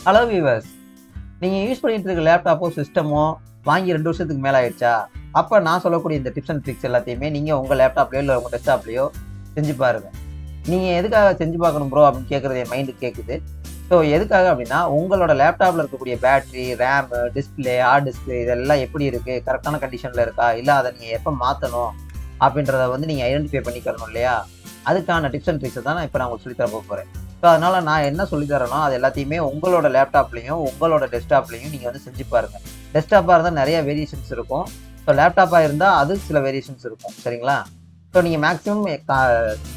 Hello viewers, நீங்கள் use பண்ணிட்டு இருக்க லேப்டாப்போ சிஸ்டமோ வாங்கி 2 வருஷத்துக்கு மேலே ஆயிடுச்சா? அப்போ நான் சொல்லக்கூடிய இந்த டிப்ஸ் அண்ட் ட்ரிக்ஸ் எல்லாத்தையுமே நீங்கள் உங்கள் லேப்டாப்லையோ இல்லை உங்கள் டெஸ்க்டாப்லையோ செஞ்சு பாருங்கள். நீங்கள் எதுக்காக செஞ்சு பார்க்கணும் ப்ரோ அப்படின்னு கேட்குறது என் மைண்டுக்கு கேட்குது. ஸோ எதுக்காக அப்படின்னா, உங்களோட லேப்டாப்பில் இருக்கக்கூடிய battery, RAM, display, hard display இதெல்லாம் எப்படி இருக்குது, கரெக்டான கண்டிஷனில் இருக்கா, இல்லை அதை நீங்கள் எப்போ மாற்றணும் அப்படின்றத நீங்கள் ஐடென்டிஃபை பண்ணிக்கணும் இல்லையா? அதுக்கான டிப்ஸ் அண்ட் ட்ரிக்ஸை தான் நான் இப்போ உங்களுக்கு சொல்லித்தர போகிறேன். ஸோ அதனால் நான் என்ன சொல்லித்தரேனோ அது எல்லாத்தையுமே உங்களோட லேப்டாப்லையும் உங்களோட டெஸ்க்டாப்லையும் நீங்கள் செஞ்சு பாருங்கள். டெஸ்க்டாப்பாக இருந்தால் நிறைய வேரியேஷன்ஸ் இருக்கும். ஸோ லேப்டாப்பாக இருந்தால் அது சில வேரியேஷன்ஸ் இருக்கும். சரிங்களா? ஸோ நீங்கள் மேக்ஸிமம்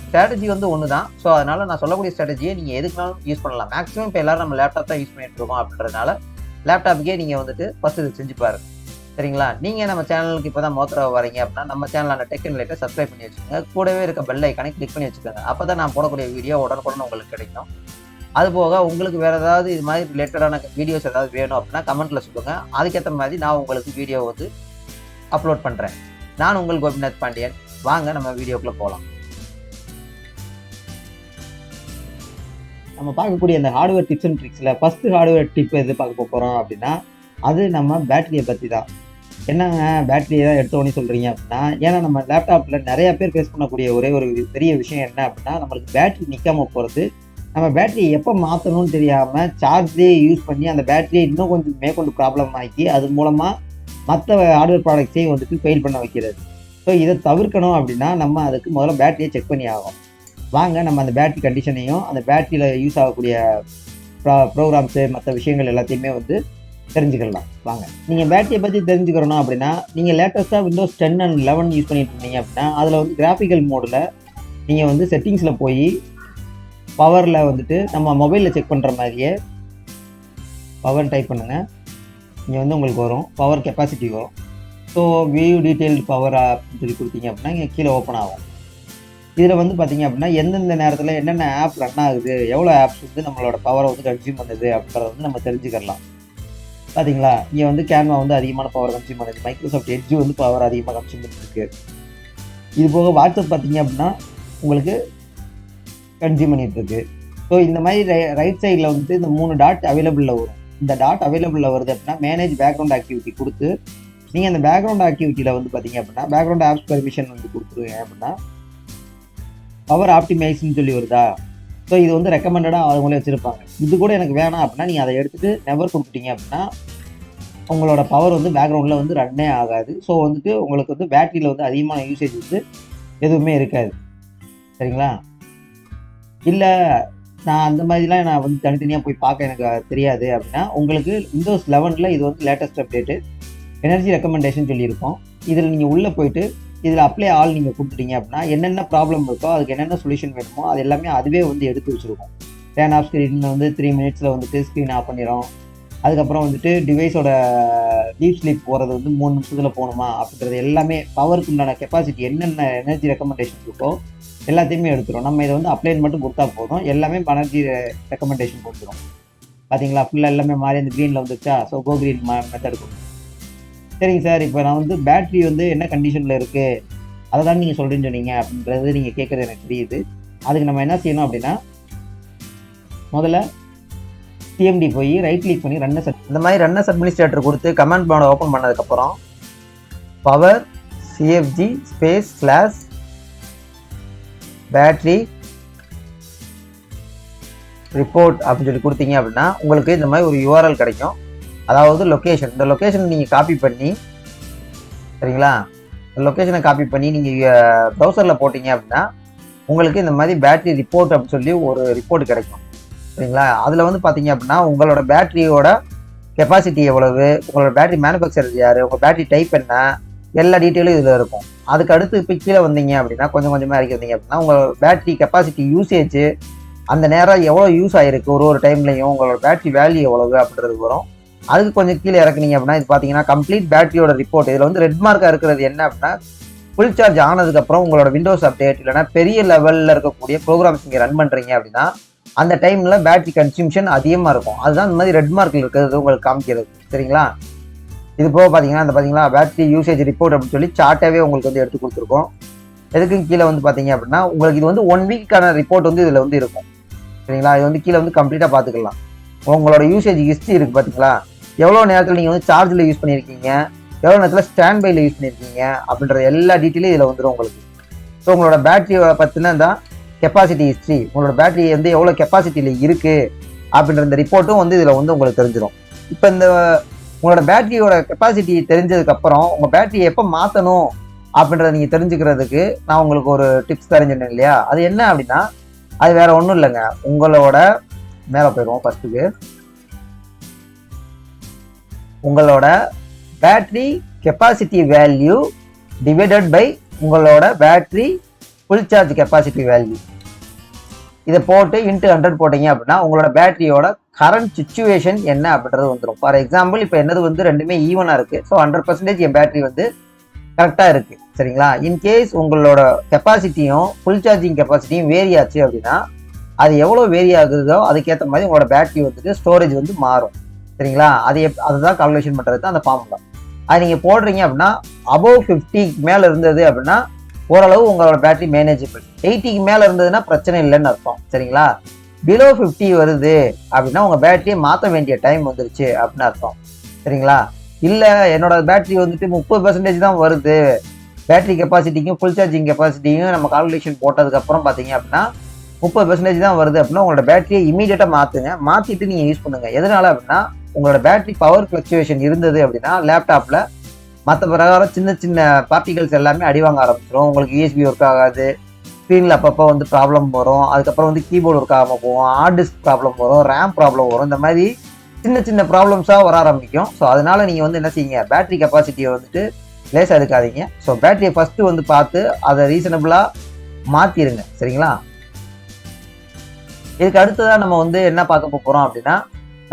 ஸ்ட்ராட்டஜி ஒன்று தான். ஸோ அதனால் நான் சொல்லக்கூடிய ஸ்ட்ராட்டஜியை நீங்கள் எதுக்குனாலும் யூஸ் பண்ணலாம். மேக்ஸிமம் இப்போ எல்லோரும் நம்ம லேப்டாப் தான் யூஸ் பண்ணிட்டு இருக்கோம் அப்படின்றதுனால லேப்டாப்புக்கே நீங்கள் ஃபஸ்ட்டு இது செஞ்சு பாருங்கள். சரிங்களா? நீங்கள் நம்ம சேனலுக்கு இப்போ தான் வரீங்க அப்படின்னா நம்ம சேனலான டெக்-nLITE சப்ஸ்கிரைப் பண்ணி வச்சுக்கோங்க. கூடவே இருக்க பெல் ஐக்கானை கிளிக் பண்ணி வச்சுக்கோங்க. அப்போ தான் நான் போடக்கூடிய வீடியோ உடனுக்குடன் உங்களுக்கு கிடைக்கும். அதுபோக உங்களுக்கு வேறு ஏதாவது இது மாதிரி ரிலேட்டடான வீடியோஸ் ஏதாவது வேணும் அப்படின்னா கமெண்ட்டில் சொல்லுங்கள். அதுக்கேற்ற மாதிரி நான் உங்களுக்கு வீடியோ அப்லோட் பண்ணுறேன். நான் உங்கள் கோபிநாத் பாண்டியன். வாங்க நம்ம வீடியோக்குள்ளே போகலாம். நம்ம பார்க்கக்கூடிய இந்த ஹார்ட்வேர் டிப்ஸ் அண்ட் ட்ரிக்ஸில் ஃபஸ்ட்டு ஹார்ட்வேர் டிப் எது பார்க்க போகிறோம் அப்படின்னா, அது நம்ம பேட்டரியை பற்றி தான். என்னங்க பேட்டரியை தான் எடுத்தோடனே சொல்கிறீங்க அப்படின்னா, ஏன்னா நம்ம லேப்டாப்பில் நிறையா பேர் ஃபேஸ் பண்ணக்கூடிய ஒரே ஒரு பெரிய விஷயம் என்ன அப்படின்னா, நம்மளுக்கு பேட்டரி நிற்காமல் போகிறது. நம்ம பேட்டரியை எப்போ மாற்றணும்னு தெரியாமல் சார்ஜ்லேயே யூஸ் பண்ணி அந்த பேட்டரியை இன்னும் கொஞ்சம் மேற்கொண்டு ப்ராப்ளம் ஆக்கி அது மூலமாக மற்ற ஹார்ட்வேர் ப்ராடக்ட்ஸையும் ஃபெயில் பண்ண வைக்கிறது. ஸோ இதை தவிர்க்கணும் அப்படின்னா நம்ம அதுக்கு முதல்ல பேட்டரியை செக் பண்ணி ஆகும். வாங்க நம்ம அந்த பேட்டரி கண்டிஷனையும் அந்த பேட்டரியில் யூஸ் ஆகக்கூடிய ப்ரோக்ராம்ஸு மற்ற விஷயங்கள் எல்லாத்தையுமே தெரிஞ்சுக்கலாம். வாங்க. நீங்கள் பேட்டரியை பற்றி தெரிஞ்சுக்கிறணும் அப்படின்னா, நீங்கள் லேட்டஸ்ட்டாக Windows 10 and 11 யூஸ் பண்ணிட்டு இருந்தீங்க அப்படின்னா அதில் கிராஃபிக்கல் மோடில் நீங்கள் செட்டிங்ஸில் போய் பவரில் நம்ம மொபைலில் செக் பண்ணுற மாதிரியே பவர் டைப் பண்ணுங்கள். இங்கே உங்களுக்கு வரும் பவர் கெப்பாசிட்டி வரும். ஸோ வியூ டீட்டெயில்டு பவர் அப்படின்னு சொல்லி கொடுத்தீங்க அப்படின்னா இங்கே கீழே ஓப்பன் ஆகும். இதில் பார்த்தீங்க அப்படின்னா எந்தெந்த நேரத்தில் என்னென்ன ஆப் ரன் ஆகுது, எவ்வளோ ஆப்ஸ் நம்மளோட பவரை கன்சியூம் பண்ணுது அப்படின்றத நம்ம தெரிஞ்சுக்கலாம். பார்த்தீங்களா? இங்கே கேன்வா அதிகமான பவர் கன்சியூம் பண்ணுது. மைக்ரோசாஃப்ட் எட்ஜ் பவர் அதிகமாக கன்சியூம் பண்ணிருக்கு. இது போக வாட்ஸ்அப் பார்த்தீங்க அப்படின்னா உங்களுக்கு கன்சியூம் பண்ணிட்டு இருக்கு. ஸோ இந்த மாதிரி ரைட் சைடில் இந்த 3 டாட் அவைலபிளில் வரும். இந்த டாட் அவைலபிளில் வருது அப்படின்னா மேனேஜ் பேக்ரவுண்ட் ஆக்டிவிட்டி கொடுத்து நீங்கள் அந்த பேக்ரவுண்ட் ஆக்டிவிட்டியில் பார்த்தீங்க அப்படின்னா பேக்ரவுண்ட் ஆப்ஸ் பெர்மிஷன் கொடுத்துருவீங்க அப்படின்னா பவர் ஆப்டிமைஸ்ன்னு சொல்லி வருதா. ஸோ இது ரெக்கமெண்டடாக அவங்களே வச்சுருப்பாங்க. இது கூட எனக்கு வேணாம் அப்படின்னா நீங்கள் அதை எடுத்துகிட்டு நெவர் கொடுத்துட்டீங்க அப்படின்னா உங்களோட பவர் பேக்ரவுண்டில் ரன்னே ஆகாது. ஸோ உங்களுக்கு பேட்டரியில் அதிகமான யூசேஜ் எதுவுமே இருக்காது. சரிங்களா? இல்லை நான் அந்த மாதிரிலாம் நான் தனித்தனியாக போய் பார்க்க எனக்கு தெரியாது அப்படின்னா உங்களுக்கு Windows 11 இது லேட்டஸ்ட் அப்டேட்டு எனர்ஜி ரெக்கமெண்டேஷன் சொல்லியிருக்கோம். இதில் நீங்கள் உள்ளே போயிட்டு இதில் அப்ளை ஆல் நீங்கள் கொடுத்துட்டீங்க அப்படின்னா என்னென்ன ப்ராப்ளம் இருக்கோ அதுக்கு என்னென்ன சொல்யூஷன் வேணுமோ அது எல்லாமே அதுவே எடுத்து வச்சுருக்கோம். டேர்ன் ஆஃப் ஸ்க்ரீன் 3 மினிட்ஸில் ஸ்க்ரீன் ஆஃப் பண்ணிடும். அதுக்கப்புறம் டிவைஸோட டீப் ஸ்லீப் போகிறது 3 நிமிஷத்தில் போகணுமா அப்படின்றது எல்லாமே பவருக்கு உண்டான கெப்பாசிட்டி என்னென்ன எனர்ஜி ரெக்கமெண்டேஷன் இருக்கோ எல்லாத்தையுமே எடுத்துரும். நம்ம இதை அப்ளைன் மட்டும் கொடுத்தா போதும், எல்லாமே எனர்ஜி ரெக்கமெண்டேஷன் கொடுத்துரும். பார்த்தீங்களா? ஃபுல்லாக எல்லாமே மாறி அந்த க்ரீனில் வந்துச்சா. ஸோ கோ க்ரீன் மெத்தட் கொடுக்கும். சரிங்க சார், இப்போ நான் பேட்ரி என்ன கண்டிஷனில் இருக்குது அதை தான் நீங்கள் சொல்கிறேன்னு சொன்னீங்க அப்படின்றது நீங்கள் கேட்குறது எனக்கு தெரியுது. அதுக்கு நம்ம என்ன செய்யணும் அப்படின்னா, முதல்ல சிஎம்டி போய் ரைட் கிளிக் பண்ணி ரன்னஸ் இந்த மாதிரி ரன்னஸ் அட்மினிஸ்ட்ரேட்டர் கொடுத்து கமெண்ட் மோட ஓப்பன் பண்ணதுக்கப்புறம் power CFG space slash battery report அப்படின்னு சொல்லி கொடுத்தீங்க அப்படின்னா உங்களுக்கு இந்த மாதிரி ஒரு யூஆர்எல் கிடைக்கும். அதாவது லொக்கேஷன். இந்த லொக்கேஷன் நீங்கள் காப்பி பண்ணி, சரிங்களா, இந்த லொக்கேஷனை காப்பி பண்ணி நீங்கள் ப்ரௌசரில் போட்டிங்க அப்படின்னா உங்களுக்கு இந்த மாதிரி பேட்ரி ரிப்போர்ட் அப்படின்னு சொல்லி ஒரு ரிப்போர்ட் கிடைக்கும். சரிங்களா? அதில் பார்த்தீங்க அப்படின்னா உங்களோட பேட்டரியோட கெப்பாசிட்டி எவ்வளவு, உங்களோட பேட்டரி மேனுஃபேக்சரர் யார், உங்கள் பேட்டரி டைப் என்ன, எல்லா டீட்டெயிலும் இதில் இருக்கும். அதுக்கு அடுத்து இப்போ கீழே வந்தீங்க அப்படின்னா கொஞ்சம் கொஞ்சமாக இறக்கி வந்தீங்க அப்படின்னா உங்கள் பேட்டரி கெப்பாசிட்டி யூசேஜ் அந்த நேரம் எவ்வளோ யூஸ் ஆகிருக்கு ஒரு டைம்லையும் உங்களோட பேட்டரி வேல்யூ எவ்வளவு அப்படின்றது வரும். அதுக்கு கொஞ்சம் கீழே இறக்குனீங்க அப்படின்னா இது பார்த்தீங்கன்னா கம்ப்ளீட் பேட்டரியோட ரிப்போர்ட். இதில் ரெட் மார்க்காக இருக்கிறது என்ன அப்படின்னா ஃபுல் சார்ஜ் ஆனதுக்கப்புறம் உங்களோட விண்டோஸ் அப்டேட் இல்லைனா பெரிய லெவலில் இருக்கக்கூடிய ப்ரோக்ராம்ஸ் நீங்கள் ரன் பண்ணுறீங்க அப்படின்னா அந்த டைமில் பேட்டரி கன்சியூம்ஷன் அதிகமாக இருக்கும். அதுதான் இந்த மாதிரி ரெட் மார்க்கில் இருக்கிறது உங்களுக்கு காமிக்கிறது. சரிங்களா? இது போக பார்த்தீங்கன்னா பேட்டரி யூசேஜ் ரிப்போர்ட் அப்படின்னு சொல்லி சார்ட்டாகவே உங்களுக்கு எடுத்து கொடுத்துருக்கோம். எதுக்கும் கீழே பார்த்தீங்க அப்படின்னா உங்களுக்கு இது 1 வீக்கான ரிப்போர்ட் இதில் இருக்கும். சரிங்களா? இது கீழே கம்ப்ளீட்டாக பார்த்துக்கலாம். உங்களோட யூசேஜ் ஹிஸ்ட்ரி இருக்குது பார்த்தீங்களா, எவ்வளோ நேரத்தில் நீங்கள் வந்து சார்ஜில் யூஸ் பண்ணியிருக்கீங்க, எவ்வளோ நேரத்தில் ஸ்டாண்ட் பையில் யூஸ் பண்ணியிருக்கீங்க அப்படின்ற எல்லா டீட்டெயிலும் இதில் வந்துடும் உங்களுக்கு. ஸோ உங்களோட பேட்டரியை பற்றின தான் கெப்பாசிட்டி ஹிஸ்ட்ரி, உங்களோட பேட்டரி வந்து எவ்வளோ கெப்பாசிட்டியில் இருக்குது அப்படின்ற இந்த ரிப்போர்ட்டும் வந்து இதில் வந்து உங்களுக்கு தெரிஞ்சிடும். இப்போ இந்த உங்களோட பேட்டரியோட கெப்பாசிட்டி தெரிஞ்சதுக்கப்புறம் உங்கள் பேட்டரியை எப்போ மாற்றணும் அப்படின்றத நீங்கள் தெரிஞ்சுக்கிறதுக்கு நான் உங்களுக்கு ஒரு டிப்ஸ் தெரிஞ்சுனேன் இல்லையா, அது என்ன அப்படின்னா, அது வேற ஒன்றும் இல்லைங்க. உங்களோட மேலே போயிடுவோம். ஃபர்ஸ்ட்டுக்கு உங்களோட battery capacity value divided by உங்களோட battery full charge capacity value, இதை போட்டு இன்ட்டு 100 போட்டீங்க அப்படின்னா உங்களோட பேட்டரியோட கரண்ட் சுச்சுவேஷன் என்ன அப்படின்றது வந்துடும். ஃபார் எக்ஸாம்பிள் இப்போ என்னது வந்து ரெண்டுமே ஈவனாக இருக்குது. ஸோ 100% என் பேட்டரி வந்து கரெக்டாக இருக்குது, சரிங்களா. இன்கேஸ் உங்களோட கெப்பாசிட்டியும் ஃபுல் சார்ஜிங் கெப்பாசிட்டியும் வேரி ஆச்சு அப்படின்னா அது எவ்வளோ வேரி ஆகுதோ அதுக்கேற்ற மாதிரி உங்களோட பேட்டரி வந்துட்டு ஸ்டோரேஜ் வந்து மாறும், சரிங்களா. அதுதான் கால்குலேஷன் பண்ணுறது தான் அந்த ஃபார்முலா. அது நீங்கள் போடுறீங்க அப்படின்னா அபவ் 50 மேலே இருந்தது அப்படின்னா ஓரளவு உங்களோட பேட்டரி மேனேஜபிள். 80க்கு மேலே இருந்ததுன்னா பிரச்சனை இல்லைன்னு அர்த்தம், சரிங்களா. பிலோ 50 வருது அப்படின்னா உங்கள் பேட்டரியை மாற்ற வேண்டிய டைம் வந்துருச்சு அப்படின்னு அர்த்தம், சரிங்களா. இல்லை என்னோட பேட்டரி வந்துட்டு 30% தான் வருது, பேட்டரி கெப்பாசிட்டிக்கும் ஃபுல் சார்ஜிங் கெப்பாசிட்டியும் நம்ம கால்குலேஷன் போட்டதுக்கப்புறம் பார்த்தீங்க அப்படின்னா 30% தான் வருது அப்படின்னா உங்களோட பேட்டரியை இமீடியட்டாக மாற்றுங்க. மாற்றிட்டு நீங்கள் யூஸ் பண்ணுங்கள். எதனால அப்படின்னா உங்களோட பேட்டரி பவர் ஃப்ளக்சுவேஷன் இருந்தது அப்படின்னா லேப்டாப்பில் மற்ற பிரகாரம் சின்ன சின்ன பார்ட்டிகல்ஸ் எல்லாமே அடிவாங்க ஆரம்பிச்சிடும். உங்களுக்கு யூஎஸ்பி ஒர்க் ஆகாது, ஸ்க்ரீனில் அப்பப்போ வந்து ப்ராப்ளம் வரும், அதுக்கப்புறம் வந்து கீபோர்டு ஒர்க் ஆகாமல் போகும், ஹார்ட் டிஸ்க் ப்ராப்ளம் வரும், ரேம் ப்ராப்ளம் வரும், இந்த மாதிரி சின்ன சின்ன ப்ராப்ளம்ஸாக வர ஆரம்பிக்கும். ஸோ அதனால நீங்கள் வந்து என்ன செய்யுங்க, பேட்டரி கெப்பாசிட்டியை வந்துட்டு லேசாக எடுக்காதீங்க. ஸோ பேட்டரியை ஃபஸ்ட்டு வந்து பார்த்து அதை ரீசனபிளாக மாற்றிடுங்க, சரிங்களா. இதுக்கு அடுத்ததான் நம்ம வந்து என்ன பார்க்க போகிறோம் அப்படின்னா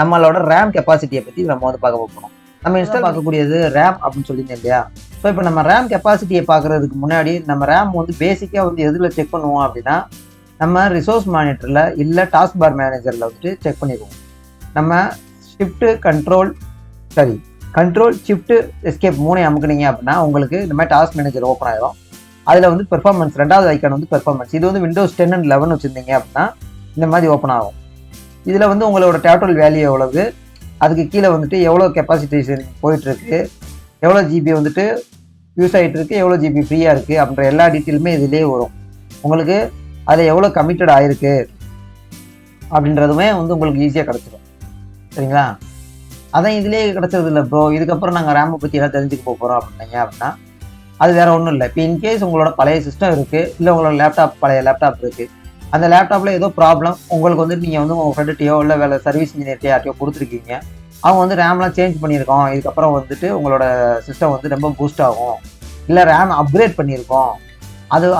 நம்மளோட ரேம் கெப்பாசிட்டியை பற்றி நம்ம வந்து பார்க்க போகிறோம். நம்ம இன்ஸ்டால் பார்க்கக்கூடியது ரேம் அப்படின்னு சொல்லியிருந்தேன் இல்லையா. ஸோ இப்போ நம்ம ரேம் கெப்பாசிட்டியை பார்க்குறதுக்கு முன்னாடி நம்ம ரேம் வந்து பேசிக்காக வந்து எதில் செக் பண்ணுவோம் அப்படின்னா நம்ம ரிசோர்ஸ் மானிட்டரில் இல்லை டாஸ்க் பார் மேனேஜரில் வந்துட்டு செக் பண்ணிடுவோம். நம்ம கண்ட்ரோல் ஷிஃப்ட்டு எஸ்கேப் 3 அமுக்குனீங்க அப்படின்னா உங்களுக்கு இந்த மாதிரி டாஸ்க் மேனேஜர் ஓப்பன் ஆகிடும். அதில் வந்து பெர்ஃபார்மன்ஸ் ரெண்டாவது ஐக்கான் வந்து பெர்ஃபார்மன்ஸ், இது வந்து விண்டோஸ் 10 and 11 வச்சுருந்தீங்க அப்படின்னா இந்த மாதிரி ஓப்பன் ஆகும். இதில் வந்து உங்களோட டோட்டல் வேல்யூ எவ்வளவு, அதுக்கு கீழே வந்துட்டு எவ்வளோ கெப்பாசிட்டேஷன் போயிட்டுருக்கு, எவ்வளோ ஜிபி வந்துட்டு யூஸ் ஆகிட்டு இருக்கு, எவ்வளோ ஜிபி ஃப்ரீயாக இருக்குது அப்படின்ற எல்லா டீட்டெயிலுமே இதிலே வரும். உங்களுக்கு அதில் எவ்வளோ கமிட்டட் ஆகிருக்கு அப்படின்றதுமே வந்து உங்களுக்கு ஈஸியாக கிடச்சிடும், சரிங்களா. அதான் இதிலே கிடச்சது இல்லை ப்ரோ, இதுக்கப்புறம் நாங்கள் ரேமை பற்றி எல்லாம் தெரிஞ்சுக்க போகிறோம் அப்படின்னீங்க அப்படின்னா அது வேறு ஒன்றும் இல்லை. இப்போ இன்கேஸ் உங்களோட பழைய சிஸ்டம் இருக்குது, இல்லை உங்களோட பழைய லேப்டாப் இருக்குது, அந்த லேப்டாப்பில் ஏதோ ப்ராப்ளம் உங்களுக்கு வந்து நீங்கள் வந்து உங்கள் ஃப்ரெண்டுகிட்டையோ இல்லை வேலை சர்வீஸ் இன்ஜினியர்கிட்டையோ யார்ட்டையோ கொடுத்துருக்கீங்க, அவங்க வந்து ரேம்லாம் சேஞ்ச் பண்ணியிருக்கோம், இதுக்கப்புறம் வந்துட்டு உங்களோட சிஸ்டம் வந்து ரொம்ப பூஸ்ட் ஆகும், இல்லை ரேம் அப்கிரேட் பண்ணியிருக்கோம்,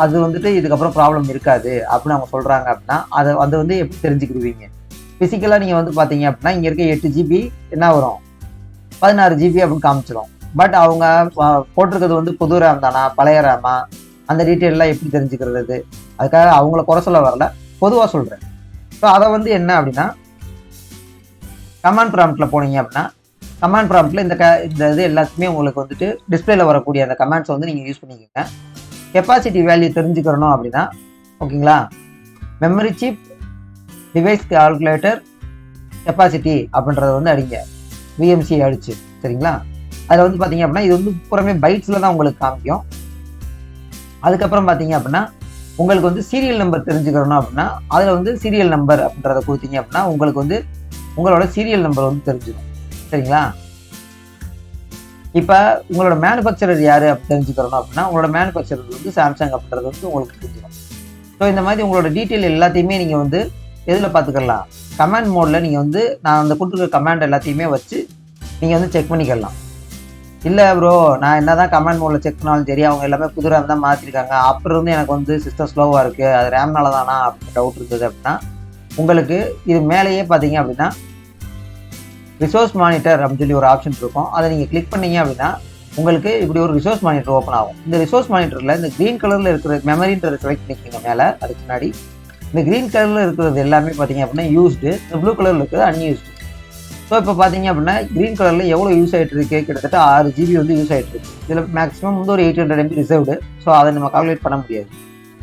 அது வந்துட்டு இதுக்கப்புறம் ப்ராப்ளம் இருக்காது அப்படின்னு அவங்க சொல்கிறாங்க அப்படின்னா அதை வந்து எப்படி தெரிஞ்சுக்கிடுவீங்க. ஃபிசிக்கலாக நீங்கள் வந்து பார்த்தீங்க அப்படின்னா இங்கே இருக்க 8 ஜிபி என்ன வரும், 16 ஜிபி அப்படின்னு காமிச்சிடும். பட் அவங்க போட்டிருக்கிறது வந்து புது ரேம் தானா பழைய ரேமா, அந்த டீட்டெயிலெலாம் எப்படி தெரிஞ்சுக்கிறது, அதுக்காக அவங்கள குறை சொல்ல வரல, பொதுவாக சொல்கிறேன். ஸோ அதை வந்து என்ன அப்படின்னா கமாண்ட் ப்ராம்ப்டில் போனீங்க அப்படின்னா கமாண்ட் ப்ராம்ப்டில் இந்த இது எல்லாத்துக்குமே உங்களுக்கு வந்துட்டு டிஸ்பிளேல வரக்கூடிய அந்த கமாண்ட்ஸ் வந்து நீங்கள் யூஸ் பண்ணிக்கோங்க. கெப்பாசிட்டி வேல்யூ தெரிஞ்சுக்கிறணும் அப்படின்னா ஓகேங்களா, memory chip device calculator capacity அப்படின்றத வந்து அடிங்க, விஎம்சி அடிச்சு, சரிங்களா. அதில் வந்து பார்த்தீங்க அப்படின்னா இது வந்து புறமே பைட்ஸில் தான் உங்களுக்கு காமிக்கும். அதுக்கப்புறம் பார்த்தீங்க அப்படின்னா உங்களுக்கு வந்து சீரியல் நம்பர் தெரிஞ்சுக்கிறணும் அப்படின்னா அதில் வந்து சீரியல் நம்பர் அப்படின்றத கொடுத்தீங்க அப்படின்னா உங்களுக்கு வந்து உங்களோட சீரியல் நம்பர் வந்து தெரிஞ்சிடும், சரிங்களா. இப்போ உங்களோட மேனுஃபேக்சரர் யார் அப்படி தெரிஞ்சுக்கிறணும் அப்படின்னா உங்களோட மேனுஃபேக்சரர் வந்து சாம்சங் அப்படின்றது வந்து உங்களுக்கு தெரிஞ்சிடும். ஸோ இந்த மாதிரி உங்களோட டீட்டெயில் எல்லாத்தையுமே நீங்கள் வந்து எதில் பார்த்துக்கலாம், கமாண்ட் மோடில் நீங்கள் வந்து நான் அந்த கொடுத்துருக்க கமாண்ட் எல்லாத்தையுமே வச்சு நீங்கள் வந்து செக் பண்ணிக்கலாம். இல்லை ப்ரோ நான் என்ன தான் கமாண்ட் மோடில் செக் பண்ணாலும் சரி அவங்க எல்லாமே புது ரேம் தான் மாற்றிருக்காங்க, அப்புறம் வந்து எனக்கு வந்து சிஸ்டம் ஸ்லோவாக இருக்குது, அது ரேம்னால தானா அப்படின்னு டவுட் இருந்தது அப்படின்னா உங்களுக்கு இது மேலேயே பார்த்தீங்க அப்படின்னா ரிசோர்ஸ் மானிட்டர் அப்படின்னு சொல்லி ஒரு ஆப்ஷன் இருக்கும். அதை நீங்கள் கிளிக் பண்ணீங்க அப்படின்னா உங்களுக்கு இப்படி ஒரு ரிசோர்ஸ் மானிட்டர் ஓப்பன் ஆகும். இந்த ரிசோர்ஸ் மானிட்டரில் இந்த க்ரீன் கலரில் இருக்கிற மெமரின்றதை செலக்ட் பண்ணிக்கோங்க மேலே. அதுக்கு முன்னாடி இந்த க்ரீன் கலரில் இருக்கிறது எல்லாமே பார்த்தீங்க அப்படின்னா யூஸ்டு, இந்த ப்ளூ கலரில் இருக்கிறது அன்யூஸ்டு. ஸோ இப்போ பார்த்தீங்க அப்படின்னா க்ரீன் கலரில் எவ்வளோ யூஸ் ஆகிட்டு இருக்கு, கிட்டத்தட்ட 6 ஜிபி வந்து யூஸ் ஆகிட்டு இருக்கு. இதில் மேக்ஸிமம் வந்து ஒரு 800 MB ரிசர்வ்டு. ஸோ அதை நம்ம கால்குலேட் பண்ண முடியாது.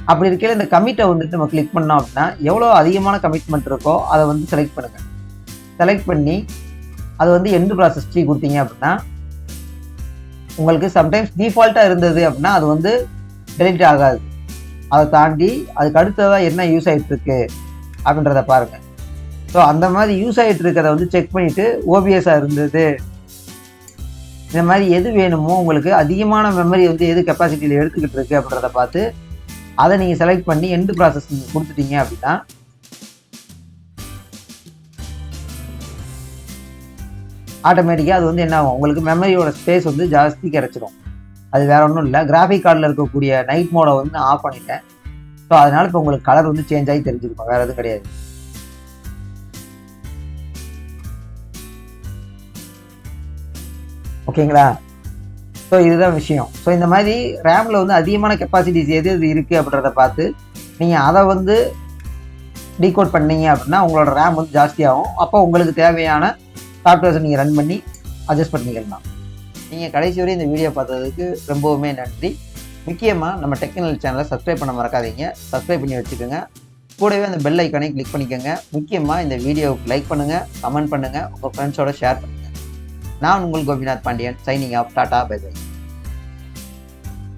அப்படி இருக்கையில் இந்த கமிட்டை வந்துட்டு நம்ம கிளிக் பண்ணோம் அப்படின்னா எவ்வளோ அதிகமான கமிட்மெண்ட் இருக்கோ அதை வந்து செலக்ட் பண்ணுங்கள். செலக்ட் பண்ணி அது வந்து எண்டு ப்ராசஸ் ட்ரீ கொடுத்தீங்க அப்படின்னா உங்களுக்கு சம்டைம்ஸ் டிஃபால்ட்டாக இருந்தது அப்படின்னா அது வந்து டெலிட் ஆகாது. அதை தாண்டி அதுக்கு அடுத்ததாக என்ன யூஸ் ஆகிட்டு இருக்கு அப்படின்றத பாருங்கள். ஸோ அந்த மாதிரி யூஸ் ஆகிட்டு இருக்கிறத வந்து செக் பண்ணிவிட்டு ஓபிஎஸ்ஸாக இருந்தது இந்த மாதிரி எது வேணுமோ உங்களுக்கு அதிகமான மெமரி வந்து எது கெப்பாசிட்டியில் எடுத்துக்கிட்டு இருக்கு அப்படின்றத பார்த்து அதை நீங்கள் செலக்ட் பண்ணி எண்டு ப்ராசஸ் நீங்கள் கொடுத்துட்டீங்க அப்படின்னா ஆட்டோமேட்டிக்காக அது வந்து என்ன ஆகும், உங்களுக்கு மெமரியோட ஸ்பேஸ் வந்து ஜாஸ்தி கிடச்சிடும். அது வேற ஒன்றும் இல்லை, கிராஃபிக் கார்டில் இருக்கக்கூடிய நைட் மோடை வந்து நான் ஆஃப் பண்ணிட்டேன். ஸோ அதனால இப்போ உங்களுக்கு கலர் வந்து சேஞ்ச் ஆகி தெரிஞ்சிருக்கும், வேற எதுவும் கிடையாது. ஓகேங்களா? ஸோ இதுதான் விஷயம். ஸோ இந்த மாதிரி ரேமில் வந்து அதிகமான கெப்பாசிட்டிஸ் எது எது இருக்குது அப்படின்றத பார்த்து நீங்கள் அதை வந்து டீகோட் பண்ணீங்க அப்படின்னா உங்களோட ரேம் வந்து ஜாஸ்தியாகும். அப்போ உங்களுக்கு தேவையான சாஃப்ட்வேர்ஸை நீங்கள் ரன் பண்ணி அட்ஜஸ்ட் பண்ணிக்கலாம். நீங்கள் கடைசி வரை இந்த வீடியோ பார்த்ததுக்கு ரொம்பவுமே நன்றி. முக்கியமாக நம்ம டெக்-nLITE சேனலை சப்ஸ்கிரைப் பண்ண மறக்காதீங்க. சப்ஸ்கிரைப் பண்ணி வச்சுக்கோங்க. கூடவே அந்த பெல் ஐக்கானை கிளிக் பண்ணிக்கோங்க. முக்கியமாக இந்த வீடியோவுக்கு லைக் பண்ணுங்கள், கமெண்ட் பண்ணுங்கள், உங்கள் ஃப்ரெண்ட்ஸோட ஷேர் பண்ணுங்கள். நான் உங்கள் Gopinath Pandian, signing off. Tata, bye by.